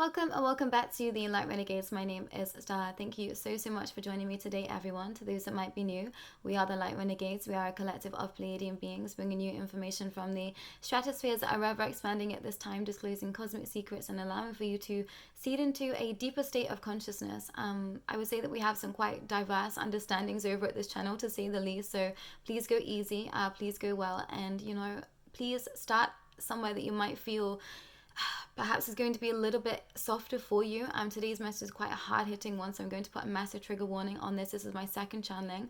Welcome and welcome back to the Light Renegades. My name is Star. Thank you so much for joining me today, everyone. To those that might be new, we are the Light Renegades. We are a collective of Pleiadian beings bringing you information from the stratospheres that are ever expanding at this time, disclosing cosmic secrets and allowing for you to seed into a deeper state of consciousness. I would say that we have some quite diverse understandings over at this channel, to say the least. So please go easy, please go well, and please start somewhere that you might feel perhaps is going to be a little bit softer for you. Today's message is quite a hard-hitting one, so I'm going to put a massive trigger warning on this. This is my second channeling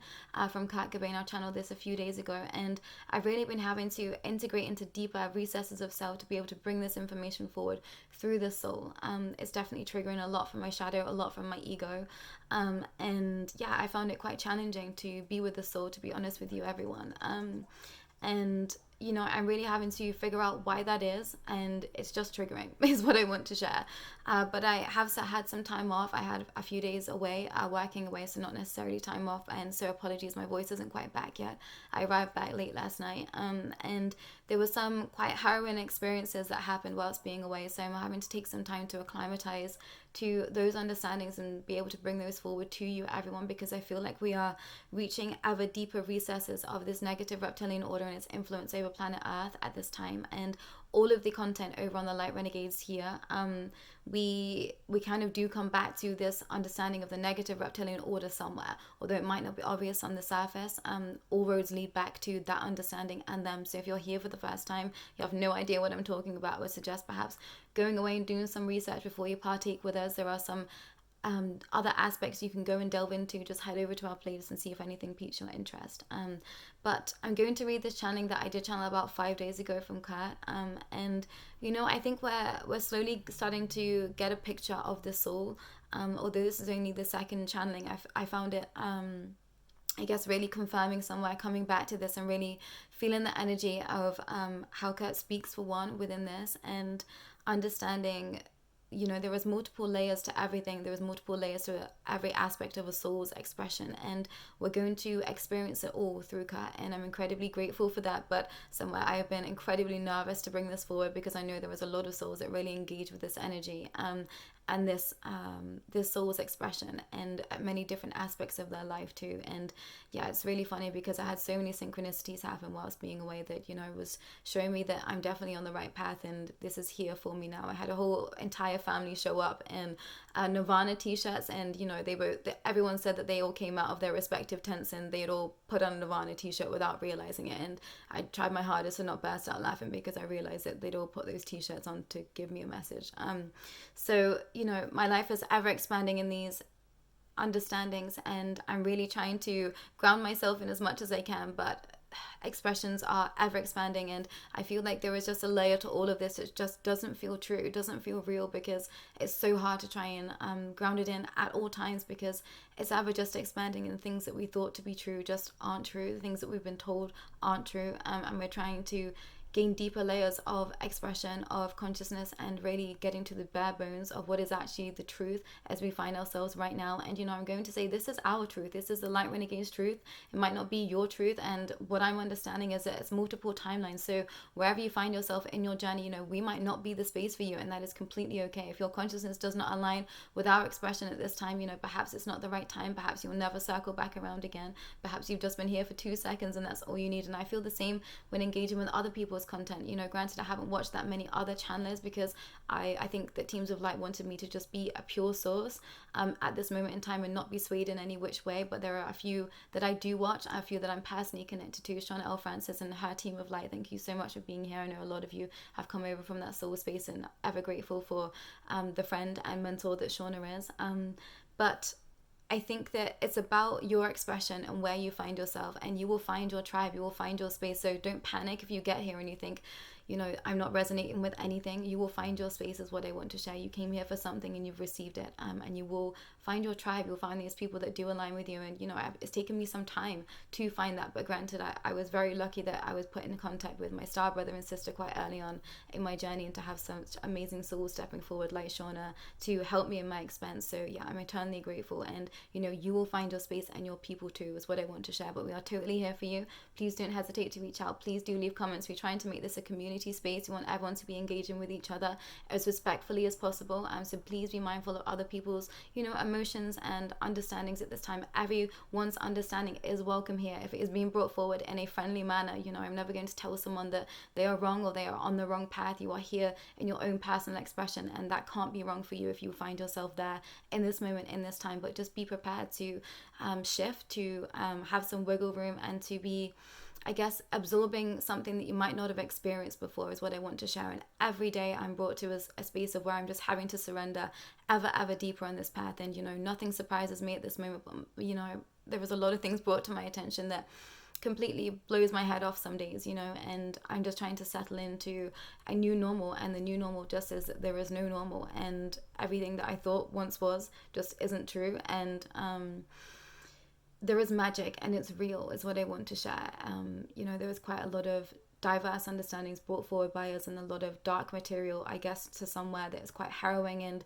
from Cobain. I channeled this a few days ago, and I've really been having to integrate into deeper recesses of self to be able to bring this information forward through the soul. It's definitely triggering a lot from my shadow, a lot from my ego, and yeah, I found it quite challenging to be with the soul, to be honest with you, everyone. And I'm really having to figure out why that is, and it's just triggering is what I want to share. But I have had some time off. I had a few days away, working away, so not necessarily time off, and so apologies, my voice isn't quite back yet. I arrived back late last night, and there were some quite harrowing experiences that happened whilst being away, so I'm having to take some time to acclimatize to those understandings and be able to bring those forward to you, everyone, because I feel like we are reaching ever deeper recesses of this negative reptilian order and its influence over planet Earth at this time. And all of the content over on the Light Renegades here, we kind of do come back to this understanding of the negative reptilian order somewhere, although it might not be obvious on the surface. All roads lead back to that understanding and them. So if you're here for the first time, you have no idea what I'm talking about, I would suggest perhaps going away and doing some research before you partake with us. There are some other aspects you can go and delve into. Just head over to our playlist and see if anything piques your interest. But I'm going to read this channeling that I did channel about 5 days ago from Kurt, and I think we're slowly starting to get a picture of the soul. Although this is only the second channeling, I found it I guess really confirming somewhere, coming back to this and really feeling the energy of how Kurt speaks, for one, within this, and understanding there was multiple layers to everything. There was multiple layers to every aspect of a soul's expression, and we're going to experience it all through Kurt, and I'm incredibly grateful for that. But somewhere I have been incredibly nervous to bring this forward, because I know there was a lot of souls that really engage with this energy and this soul's expression, and many different aspects of their life too. And yeah, it's really funny because I had so many synchronicities happen whilst being away that was showing me that I'm definitely on the right path, and this is here for me now. I had a whole entire family show up in Nirvana t-shirts, and everyone said that they all came out of their respective tents and they had all put on a Nirvana t-shirt without realizing it. And I tried my hardest to not burst out laughing, because I realized that they'd all put those t-shirts on to give me a message. So my life is ever expanding in these understandings, and I'm really trying to ground myself in as much as I can, but expressions are ever expanding, and I feel like there is just a layer to all of this. It just doesn't feel true, it doesn't feel real, because it's so hard to try and ground it in at all times, because it's ever just expanding, and things that we thought to be true just aren't true. The things that we've been told aren't true, and we're trying to gain deeper layers of expression, of consciousness, and really getting to the bare bones of what is actually the truth as we find ourselves right now. And I'm going to say this is our truth. This is the Light Renegades truth. It might not be your truth, and what I'm understanding is that it's multiple timelines. So wherever you find yourself in your journey, we might not be the space for you, and that is completely okay. If your consciousness does not align with our expression at this time, perhaps it's not the right time. Perhaps you'll never circle back around again. Perhaps you've just been here for 2 seconds and that's all you need. And I feel the same when engaging with other people's content. Granted, I haven't watched that many other channelers, because I think that Teams of Light wanted me to just be a pure source at this moment in time and not be swayed in any which way. But there are a few that I do watch, a few that I'm personally connected to. Shauna L. Francis and her Team of Light, thank you so much for being here. I know a lot of you have come over from that soul space, and ever grateful for the friend and mentor that Shauna is. But I think that it's about your expression and where you find yourself, and you will find your tribe, you will find your space. So don't panic if you get here and you think, I'm not resonating with anything. You will find your space, is what I want to share. You came here for something and you've received it, and you will find your tribe. You'll find these people that do align with you, and it's taken me some time to find that. But granted, I was very lucky that I was put in contact with my star brother and sister quite early on in my journey, and to have such amazing souls stepping forward like Shauna to help me in my expense. So yeah, I'm eternally grateful, and you will find your space and your people too, is what I want to share. But we are totally here for you. Please don't hesitate to reach out. Please do leave comments. We're trying to make this a community community space. We want everyone to be engaging with each other as respectfully as possible. So please be mindful of other people's, emotions and understandings at this time. Everyone's understanding is welcome here. If it is being brought forward in a friendly manner, I'm never going to tell someone that they are wrong or they are on the wrong path. You are here in your own personal expression, and that can't be wrong for you if you find yourself there in this moment, in this time. But just be prepared to shift, to have some wiggle room, and to be, I guess, absorbing something that you might not have experienced before is what I want to share. And every day I'm brought to a space of where I'm just having to surrender ever deeper on this path. And, nothing surprises me at this moment. But, there was a lot of things brought to my attention that completely blows my head off some days, and I'm just trying to settle into a new normal. And the new normal just is that there is no normal. And everything that I thought once was just isn't true. And, there is magic, and it's real, is what I want to share. There was quite a lot of diverse understandings brought forward by us, and a lot of dark material, I guess, to somewhere that is quite harrowing. And,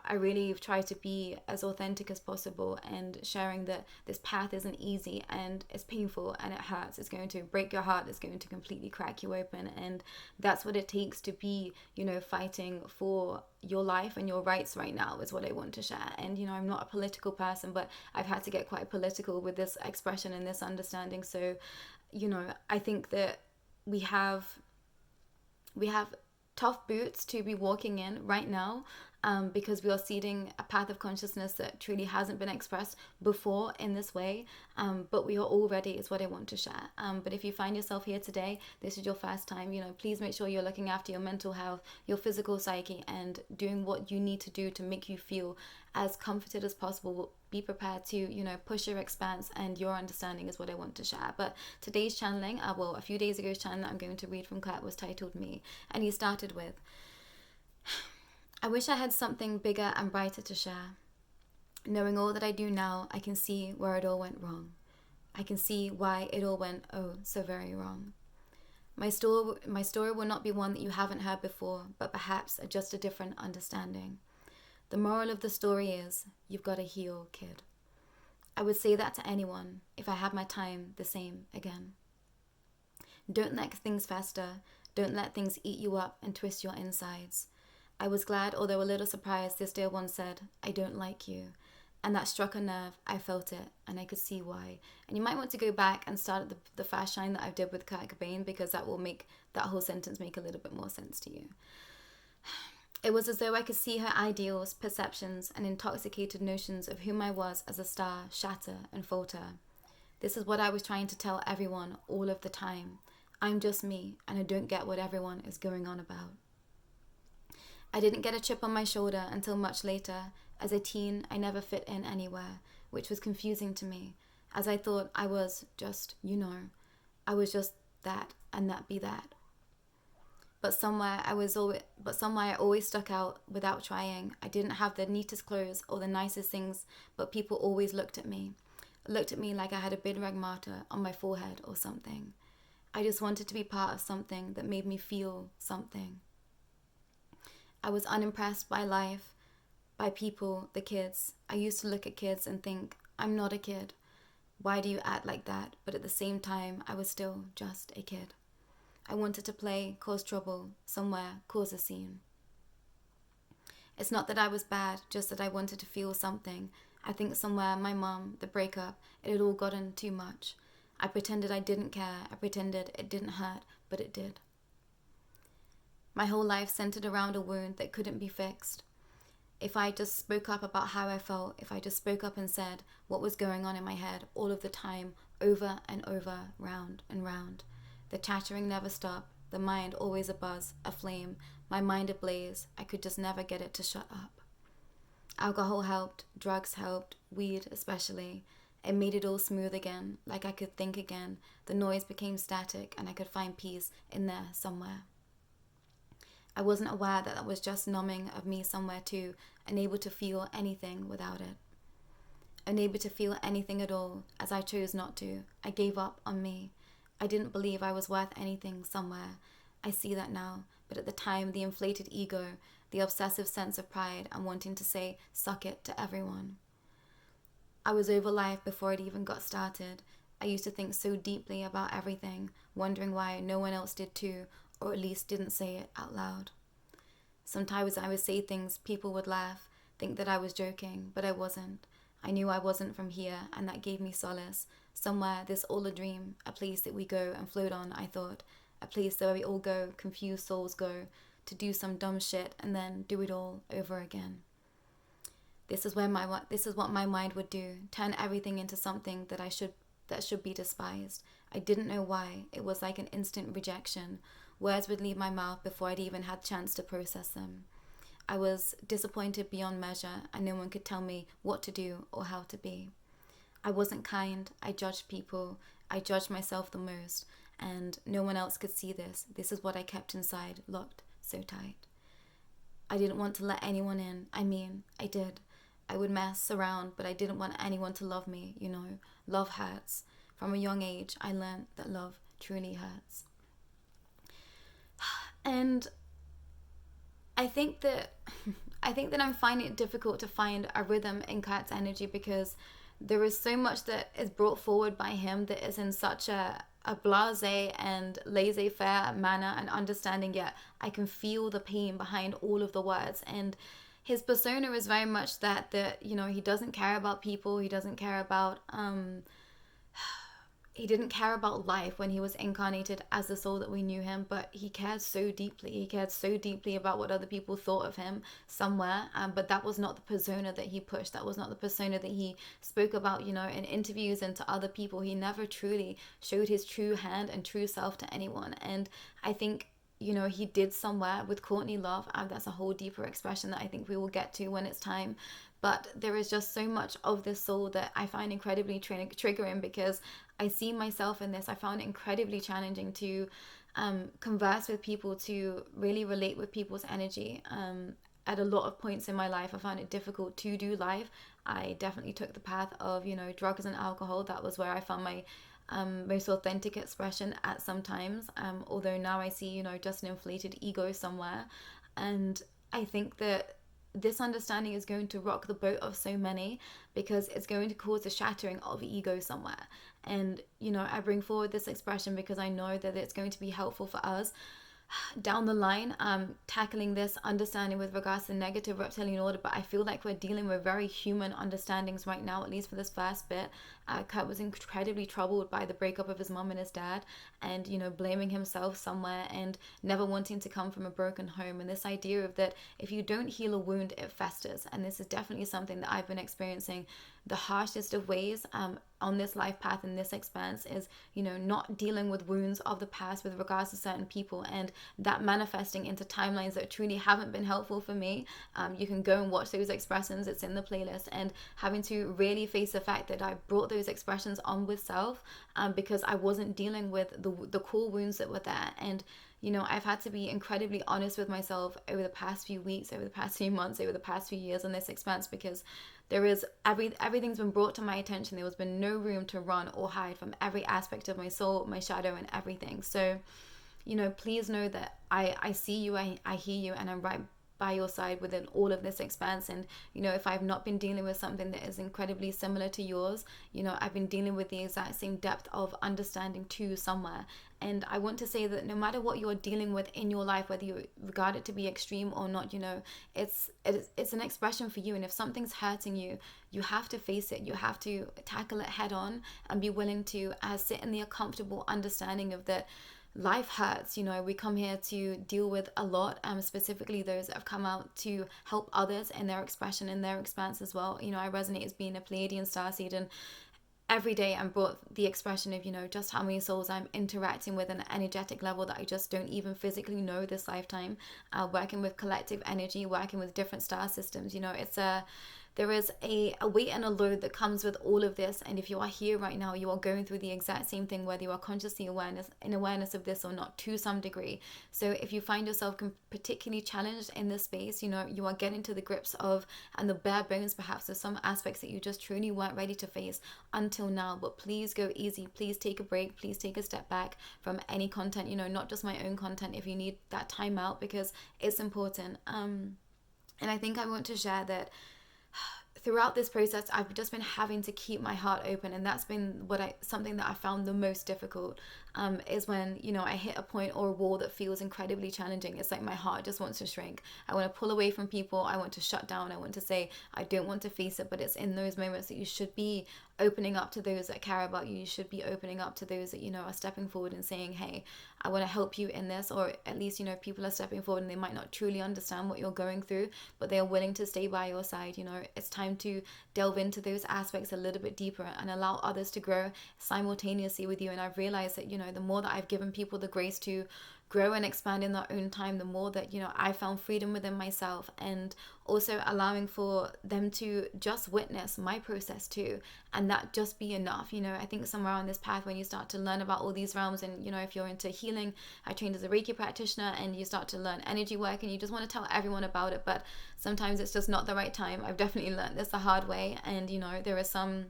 I really try to be as authentic as possible, and sharing that this path isn't easy, and it's painful, and it hurts. It's going to break your heart. It's going to completely crack you open. And that's what it takes to be, fighting for your life and your rights right now, is what I want to share. And, I'm not a political person, but I've had to get quite political with this expression and this understanding. So, I think that we have tough boots to be walking in right now, because we are seeding a path of consciousness that truly hasn't been expressed before in this way, but we are all ready, is what I want to share. But if you find yourself here today, this is your first time, please make sure you're looking after your mental health, your physical psyche, and doing what you need to do to make you feel as comforted as possible. Be prepared to, push your expanse and your understanding, is what I want to share. But today's channeling, a few days ago's channeling that I'm going to read from Kurt was titled Me. And he started with, I wish I had something bigger and brighter to share. Knowing all that I do now, I can see where it all went wrong. I can see why it all went, oh, so very wrong. My story will not be one that you haven't heard before, but perhaps just a different understanding. The moral of the story is, you've got to heal, kid. I would say that to anyone if I had my time the same again. Don't let things fester. Don't let things eat you up and twist your insides. I was glad, although a little surprised, this dear one said, I don't like you. And that struck a nerve. I felt it, and I could see why. And you might want to go back and start at the fast shine that I did with Kurt Cobain, because that will make that whole sentence make a little bit more sense to you. It was as though I could see her ideals, perceptions, and intoxicated notions of whom I was as a star shatter and falter. This is what I was trying to tell everyone all of the time. I'm just me, and I don't get what everyone is going on about. I didn't get a chip on my shoulder until much later. As a teen, I never fit in anywhere, which was confusing to me, as I thought I was just, I was just that, and that be that. But somewhere I always stuck out without trying. I didn't have the neatest clothes or the nicest things, but people always looked at me like I had a birthmark on my forehead or something. I just wanted to be part of something that made me feel something. I was unimpressed by life, by people, the kids. I used to look at kids and think, I'm not a kid. Why do you act like that? But at the same time, I was still just a kid. I wanted to play, cause trouble, somewhere, cause a scene. It's not that I was bad, just that I wanted to feel something. I think somewhere, my mum, the breakup, it had all gotten too much. I pretended I didn't care. I pretended it didn't hurt, but it did. My whole life centered around a wound that couldn't be fixed. If I just spoke up about how I felt, if I just spoke up and said what was going on in my head all of the time, over and over, round and round. The chattering never stopped, the mind always abuzz, aflame, my mind ablaze. I could just never get it to shut up. Alcohol helped, drugs helped, weed especially. It made it all smooth again, like I could think again. The noise became static and I could find peace in there somewhere. I wasn't aware that was just numbing of me somewhere too, unable to feel anything without it. Unable to feel anything at all, as I chose not to. I gave up on me. I didn't believe I was worth anything somewhere. I see that now, but at the time, the inflated ego, the obsessive sense of pride and wanting to say, suck it to everyone. I was over life before it even got started. I used to think so deeply about everything, wondering why no one else did too, or at least didn't say it out loud. Sometimes I would say things, people would laugh, think that I was joking, but I wasn't. I knew I wasn't from here, and that gave me solace. Somewhere, this all a dream, a place that we go and float on, I thought. A place where we all go, confused souls go, to do some dumb shit and then do it all over again. This is what my mind would do, turn everything into something that should be despised. I didn't know why. It was like an instant rejection. Words would leave my mouth before I'd even had a chance to process them. I was disappointed beyond measure, and no one could tell me what to do or how to be. I wasn't kind. I judged people. I judged myself the most, and no one else could see this. This is what I kept inside, locked so tight. I didn't want to let anyone in. I mean, I did. I would mess around, but I didn't want anyone to love me, you know. Love hurts. From a young age, I learned that love truly hurts. And I think that I'm finding it difficult to find a rhythm in Kurt's energy, because there is so much that is brought forward by him that is in such a blasé and laissez-faire manner and understanding, yet I can feel the pain behind all of the words. And his persona is very much that you know, he doesn't care about people, he doesn't care about he didn't care about life when he was incarnated as the soul that we knew him, but he cared so deeply. He cared so deeply about what other people thought of him somewhere, but that was not the persona that he pushed. That was not the persona that he spoke about, you know, in interviews and to other people. He never truly showed his true hand and true self to anyone. And I think, you know, he did somewhere with Courtney Love. That's a whole deeper expression that I think we will get to when it's time. But there is just so much of this soul that I find incredibly triggering, because I see myself in this. I found it incredibly challenging to converse with people, to really relate with people's energy. At a lot of points in my life, I found it difficult to do life. I definitely took the path of, you know, drugs and alcohol. That was where I found my most authentic expression at some times. Although now I see, you know, just an inflated ego somewhere. And I think that this understanding is going to rock the boat of so many, because it's going to cause a shattering of ego somewhere. And, you know, I bring forward this expression because I know that it's going to be helpful for us down the line, tackling this understanding with regards to negative reptilian order. But I feel like we're dealing with very human understandings right now, at least for this first bit. Kurt was incredibly troubled by the breakup of his mom and his dad, and, you know, blaming himself somewhere and never wanting to come from a broken home. And this idea of that if you don't heal a wound, it festers. And this is definitely something that I've been experiencing the harshest of ways on this life path in this expanse, is, you know, not dealing with wounds of the past with regards to certain people, and that manifesting into timelines that truly haven't been helpful for me. You can go and watch those expressions, it's in the playlist, and having to really face the fact that I brought those expressions on with self, because I wasn't dealing with the core wounds that were there. And, you know, I've had to be incredibly honest with myself over the past few weeks, over the past few months, over the past few years on this expanse, because there is everything's been brought to my attention. There has been no room to run or hide from every aspect of my soul, my shadow, and everything. So, you know, please know that I see you, I hear you, and I'm right by your side within all of this expanse. And, you know, if I've not been dealing with something that is incredibly similar to yours, you know, I've been dealing with the exact same depth of understanding too somewhere. And I want to say that no matter what you're dealing with in your life, whether you regard it to be extreme or not, you know, it's an expression for you. And if something's hurting you, you have to face it. You have to tackle it head on and be willing to sit in the comfortable understanding of that life hurts. You know, we come here to deal with a lot, specifically those that have come out to help others in their expression, in their expanse as well. You know, I resonate as being a Pleiadian starseed, and every day I'm brought the expression of, you know, just how many souls I'm interacting with on an energetic level that I just don't even physically know this lifetime. Working with collective energy, working with different star systems, you know, there is a weight and a load that comes with all of this. And if you are here right now, you are going through the exact same thing, whether you are consciously in awareness of this or not, to some degree. So if you find yourself particularly challenged in this space, you know, you are getting to the grips of and the bare bones perhaps of some aspects that you just truly weren't ready to face until now. But please go easy. Please take a break. Please take a step back from any content, you know, not just my own content, if you need that time out, because it's important. And I think I want to share that throughout this process, I've just been having to keep my heart open, and that's been something that I found the most difficult. Is when, you know, I hit a point or a wall that feels incredibly challenging. It's like my heart just wants to shrink. I want to pull away from people. I want to shut down. I want to say I don't want to face it. But it's in those moments that you should be opening up to those that care about you. You should be opening up to those that, you know, are stepping forward and saying, hey, I want to help you in this. Or at least, you know, people are stepping forward and they might not truly understand what you're going through, but they are willing to stay by your side. You know, it's time to delve into those aspects a little bit deeper and allow others to grow simultaneously with you. And I've realized that, you know, the more that I've given people the grace to grow and expand in their own time, the more that, you know, I found freedom within myself, and also allowing for them to just witness my process too, and that just be enough. You know, I think somewhere on this path, when you start to learn about all these realms, and, you know, if you're into healing, I trained as a Reiki practitioner, and you start to learn energy work and you just want to tell everyone about it, but sometimes it's just not the right time. I've definitely learned this the hard way, and, you know, there is some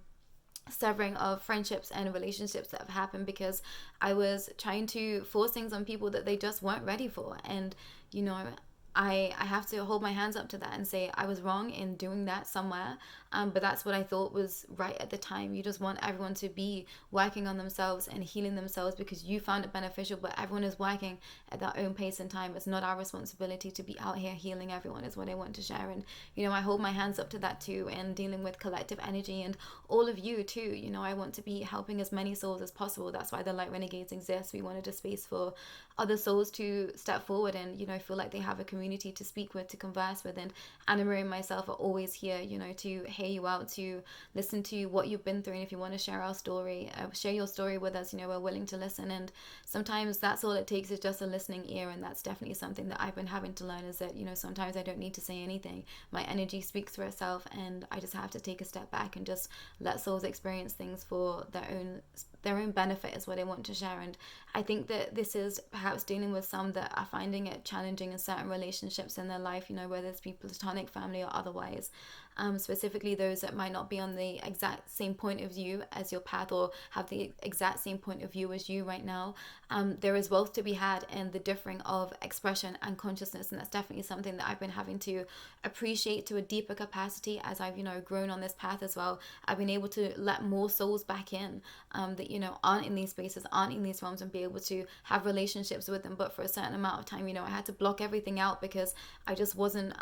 severing of friendships and relationships that have happened because I was trying to force things on people that they just weren't ready for. And, you know, I have to hold my hands up to that and say I was wrong in doing that somewhere, but that's what I thought was right at the time. You just want everyone to be working on themselves and healing themselves because you found it beneficial, but everyone is working at their own pace and time. It's not our responsibility to be out here healing everyone, is what I want to share. And, you know, I hold my hands up to that too, and dealing with collective energy and all of you too. You know, I want to be helping as many souls as possible. That's why the Light Renegades exist. We wanted a space for other souls to step forward and, you know, feel like they have a community to speak with, to converse with. And Anna Marie and myself are always here, you know, to hear you out, to listen to what you've been through. And if you want to share our story, share your story with us, you know, we're willing to listen. And sometimes that's all it takes, is just a listening ear. And that's definitely something that I've been having to learn, is that, you know, sometimes I don't need to say anything. My energy speaks for itself, and I just have to take a step back and just let souls experience things for their own benefit, is what I want to share. And I think that this is perhaps dealing with some that are finding it challenging in certain relationships in their life, you know, whether it's be platonic, family, or otherwise. Specifically those that might not be on the exact same point of view as your path, or have the exact same point of view as you right now. There is wealth to be had in the differing of expression and consciousness, and that's definitely something that I've been having to appreciate to a deeper capacity as I've, you know, grown on this path as well. I've been able to let more souls back in that, you know, aren't in these spaces, aren't in these realms, and be able to have relationships with them. But for a certain amount of time, you know, I had to block everything out because I just wasn't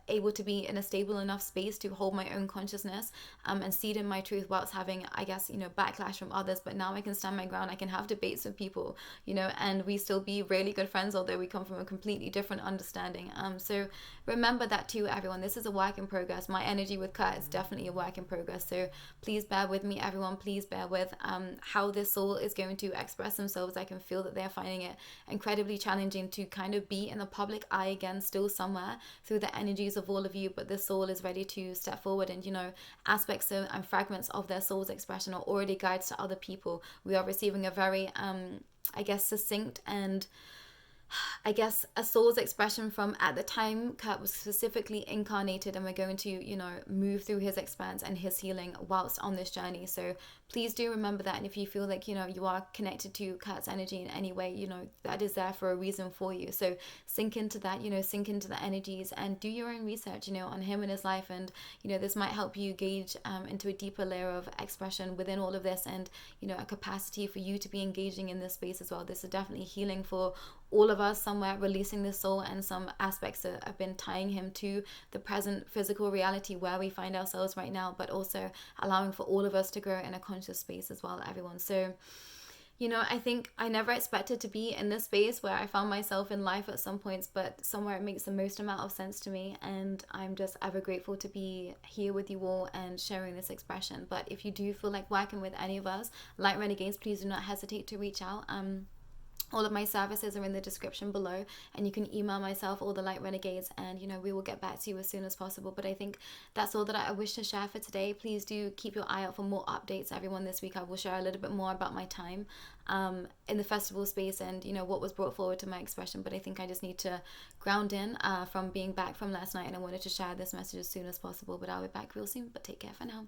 able to be in a stable enough space to hold my own consciousness and seed in my truth whilst having, I guess, you know, backlash from others. But now I can stand my ground. I can have debates with people, you know, and we still be really good friends, although we come from a completely different understanding. So remember that too, everyone. This is a work in progress. My energy with Kurt is definitely a work in progress. So please bear with me, everyone. Please bear with how this soul is going to express themselves. I can feel that they're finding it incredibly challenging to kind of be in the public eye again, still somewhere through the energies of all of you. But the soul is ready to step forward, and, you know, aspects of, and fragments of their soul's expression are already guides to other people. We are receiving a very I guess succinct and I guess a soul's expression from at the time Kurt was specifically incarnated, and we're going to, you know, move through his expanse and his healing whilst on this journey. So please do remember that. And if you feel like, you know, you are connected to Kurt's energy in any way, you know, that is there for a reason for you. So sink into that, you know, sink into the energies and do your own research, you know, on him and his life. And, you know, this might help you gauge into a deeper layer of expression within all of this, and, you know, a capacity for you to be engaging in this space as well. This is definitely healing for all of us, somewhere releasing the soul and some aspects that have been tying him to the present physical reality where we find ourselves right now, but also allowing for all of us to grow in a conscious space as well, everyone. So, you know, I think I never expected to be in this space where I found myself in life at some points, but somewhere it makes the most amount of sense to me, and I'm just ever grateful to be here with you all and sharing this expression. But if you do feel like working with any of us, Light Renegades, please do not hesitate to reach out. All of my services are in the description below, and you can email myself or the Light Renegades, and, you know, we will get back to you as soon as possible. But I think that's all that I wish to share for today. Please do keep your eye out for more updates, everyone. This week I will share a little bit more about my time in the festival space and, you know, what was brought forward to my expression. But I think I just need to ground in from being back from last night, and I wanted to share this message as soon as possible. But I'll be back real soon, but take care for now.